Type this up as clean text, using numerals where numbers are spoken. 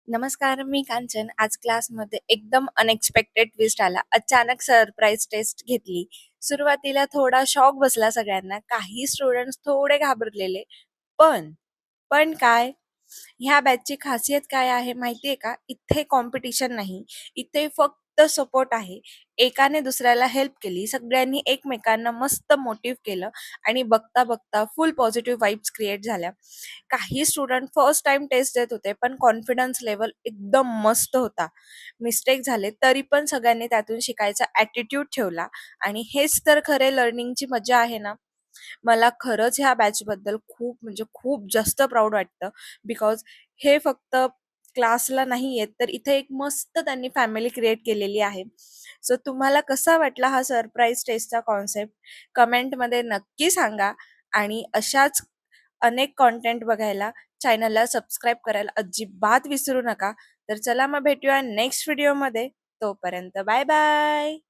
नमस्कार, मी कांचन. आज क्लासमध्ये एकदम अनएक्सपेक्टेड ट्विस्ट आला. अचानक सरप्राईज टेस्ट घेतली. सुरुवातीला थोडा शॉक बसला सगळ्यांना. काही स्टुडंट्स थोडे घाबरलेले. पण पण काय? ह्या बॅचची खासियत काय आहे माहितीये का? इथे कॉम्पिटिशन नाही. इथे फक्त सपोर्ट आहे. एकाने दुसऱ्याला हेल्प केली. सगळ्यांनी एकमेकांना मस्त मोटिव्ह केलं आणि बघता बघता फुल पॉझिटिव्ह वाइब्स क्रिएट झाल्या. काही स्टुडंट फर्स्ट टाइम टेस्ट देत होते, पण कॉन्फिडन्स लेवल एकदम मस्त होता. मिस्टेक झाले तरी पण सगळ्यांनी त्यातून शिकायचा ॲटिट्यूड ठेवला आणि हेच तर खरे लर्निंगची मजा आहे ना. मला खरंच ह्या बॅचबद्दल खूप म्हणजे खूप जास्त प्राउड वाटतं. बिकॉज हे फक्त क्लासला नाही येत, तर इथे एक मस्त त्यांनी फॅमिली क्रिएट केलेली आहे. सो तुम्हाला कसा वाटला हा सरप्राईज टेस्टचा कॉन्सेप्ट? कमेंटमध्ये नक्की सांगा आणि अशाच अनेक कंटेंट बघायला चॅनलला सबस्क्राईब करायला अजिबात विसरू नका. तर चला मग भेटूया नेक्स्ट व्हिडिओमध्ये. तोपर्यंत बाय बाय.